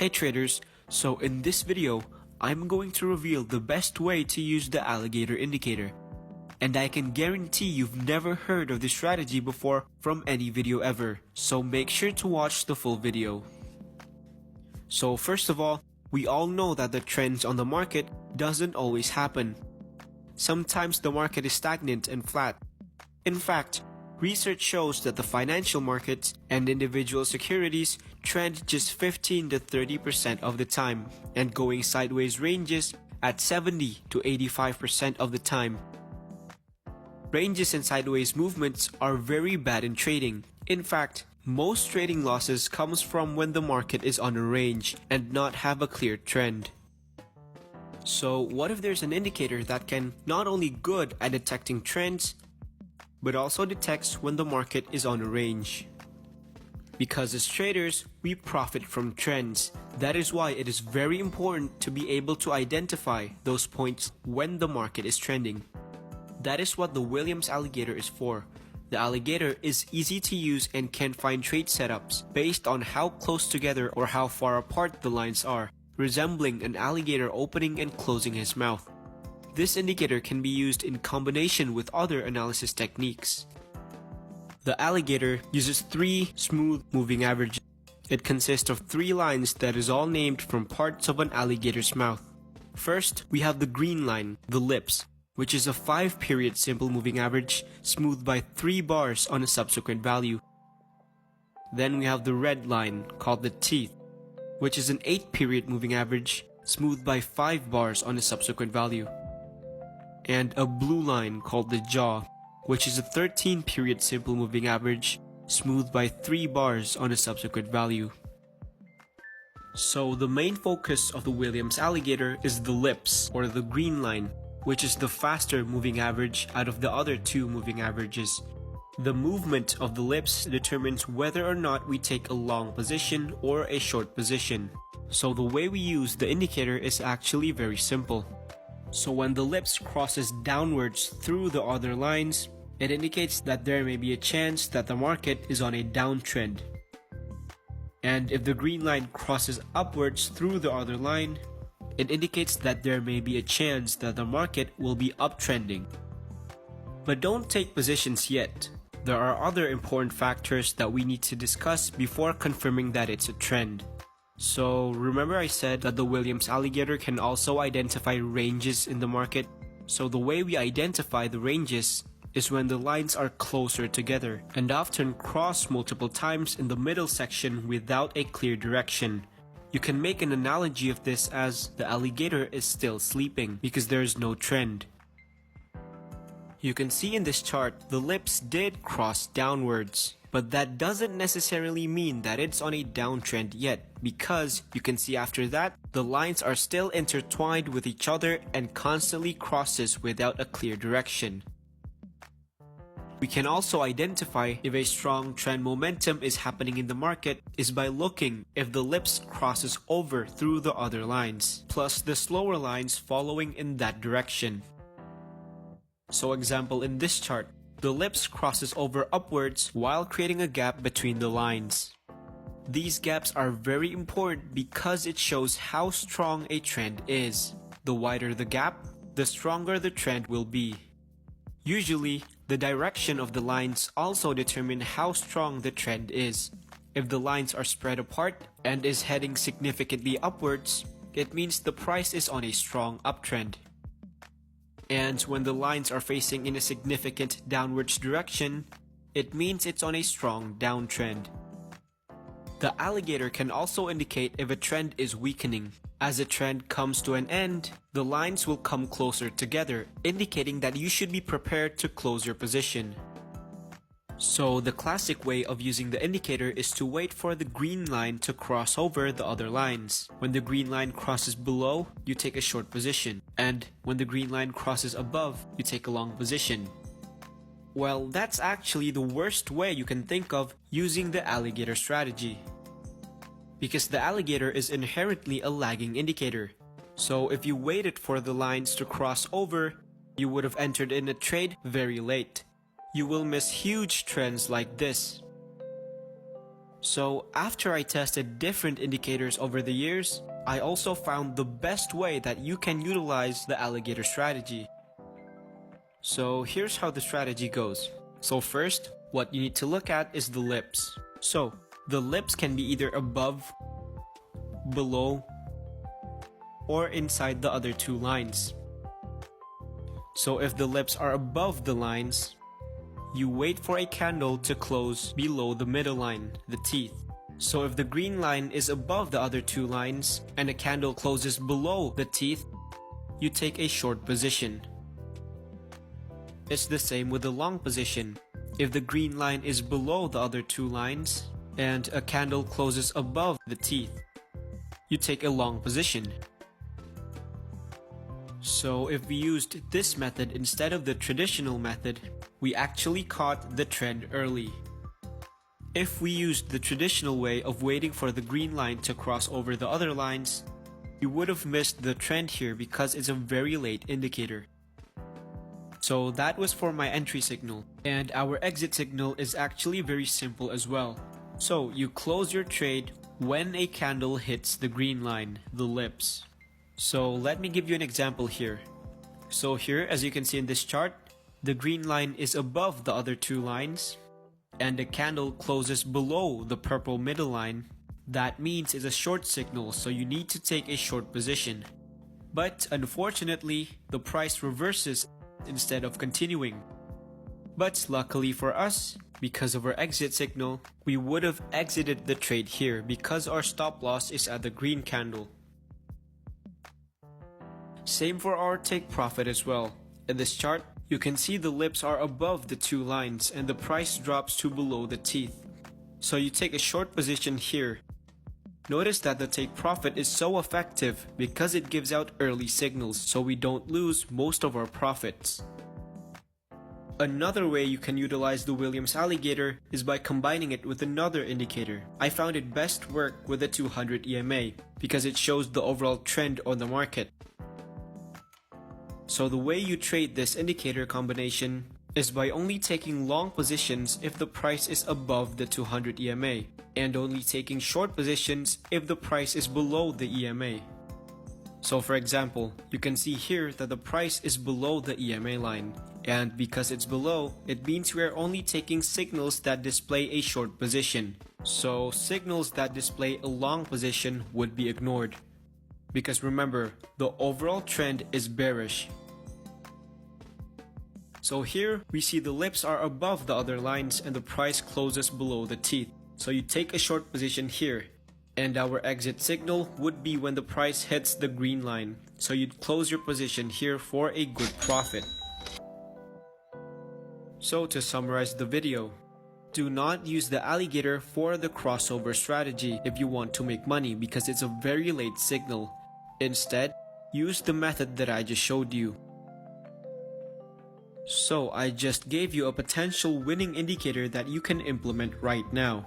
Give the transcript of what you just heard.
Hey traders, so in this video, I'm going to reveal the best way to use the alligator indicator. And I can guarantee you've never heard of this strategy before from any video ever, so make sure to watch the full video. So first of all, we all know that the trends on the market doesn't always happen. Sometimes the market is stagnant and flat. In fact, research shows that the financial markets and individual securities trend just 15 to 30% of the time, and going sideways ranges at 70 to 85% of the time. Ranges and sideways movements are very bad in trading. In fact, most trading losses comes from when the market is on a range and not have a clear trend. So what if there's an indicator that can not only good at detecting trends, but also detects when the market is on a range? Because as traders, we profit from trends. That is why it is very important to be able to identify those points when the market is trending. That is what the Williams Alligator is for. The alligator is easy to use and can find trade setups based on how close together or how far apart the lines are, resembling an alligator opening and closing his mouth. This indicator can be used in combination with other analysis techniques. The alligator uses 3 smooth moving averages. It consists of 3 lines that is all named from parts of an alligator's mouth. First, we have the green line, the lips, which is a 5-period simple moving average smoothed by 3 bars on a subsequent value. Then we have the red line, called the teeth, which is an 8-period moving average smoothed by 5 bars on a subsequent value. And a blue line called the jaw, which is a 13-period simple moving average smoothed by 3 bars on a subsequent value. So the main focus of the Williams Alligator is the lips, or the green line, which is the faster moving average out of the other 2 moving averages. The movement of the lips determines whether or not we take a long position or a short position. So the way we use the indicator is actually very simple. So when the lips crosses downwards through the other lines, it indicates that there may be a chance that the market is on a downtrend. And if the green line crosses upwards through the other line, it indicates that there may be a chance that the market will be uptrending. But don't take positions yet. There are other important factors that we need to discuss before confirming that it's a trend. So remember I said that the Williams Alligator can also identify ranges in the market. So the way we identify the ranges is when the lines are closer together and often cross multiple times in the middle section without a clear direction. You can make an analogy of this as the alligator is still sleeping because there is no trend. You can see in this chart the lips did cross downwards, but that doesn't necessarily mean that it's on a downtrend yet, because you can see after that the lines are still intertwined with each other and constantly crosses without a clear direction. We can also identify if a strong trend momentum is happening in the market is by looking if the lips crosses over through the other lines, plus the slower lines following in that direction. So example in this chart, the lips crosses over upwards while creating a gap between the lines. These gaps are very important because it shows how strong a trend is. The wider the gap, the stronger the trend will be. Usually, the direction of the lines also determine how strong the trend is. If the lines are spread apart and is heading significantly upwards, it means the price is on a strong uptrend. And when the lines are facing in a significant downwards direction, it means it's on a strong downtrend. The alligator can also indicate if a trend is weakening. As a trend comes to an end, the lines will come closer together, indicating that you should be prepared to close your position. So the classic way of using the indicator is to wait for the green line to cross over the other lines. When the green line crosses below, you take a short position, and when the green line crosses above, you take a long position. Well, that's actually the worst way you can think of using the alligator strategy, because the alligator is inherently a lagging indicator. So if you waited for the lines to cross over, you would have entered in a trade very late. You will miss huge trends like this. So after I tested different indicators over the years, I also found the best way that you can utilize the alligator strategy. So here's how the strategy goes. So first, what you need to look at is the lips. So the lips can be either above, below, or inside the other two lines. So if the lips are above the lines, you wait for a candle to close below the middle line, the teeth. So if the green line is above the other two lines and a candle closes below the teeth, you take a short position. It's the same with the long position. If the green line is below the other two lines and a candle closes above the teeth, you take a long position. So if we used this method instead of the traditional method, we actually caught the trend early. If we used the traditional way of waiting for the green line to cross over the other lines, we would have missed the trend here because it's a very late indicator. So that was for my entry signal, and our exit signal is actually very simple as well. So you close your trade when a candle hits the green line, the lips. So let me give you an example here. So here, as you can see in this chart, the green line is above the other two lines, and the candle closes below the purple middle line. That means it's a short signal, so you need to take a short position. But unfortunately, the price reverses instead of continuing. But luckily for us, because of our exit signal, we would have exited the trade here because our stop loss is at the green candle. Same for our take profit as well. In this chart, you can see the lips are above the two lines and the price drops to below the teeth. So you take a short position here. Notice that the take profit is so effective because it gives out early signals so we don't lose most of our profits. Another way you can utilize the Williams Alligator is by combining it with another indicator. I found it best work with the 200 EMA because it shows the overall trend on the market. So the way you trade this indicator combination is by only taking long positions if the price is above the 200 EMA and only taking short positions if the price is below the EMA. So for example, you can see here that the price is below the EMA line, and because it's below, it means we are only taking signals that display a short position. So signals that display a long position would be ignored. Because remember, the overall trend is bearish. So here, we see the lips are above the other lines and the price closes below the teeth. So you take a short position here. And our exit signal would be when the price hits the green line. So you'd close your position here for a good profit. So to summarize the video, do not use the alligator for the crossover strategy if you want to make money because it's a very late signal. Instead, use the method that I just showed you. So I just gave you a potential winning indicator that you can implement right now.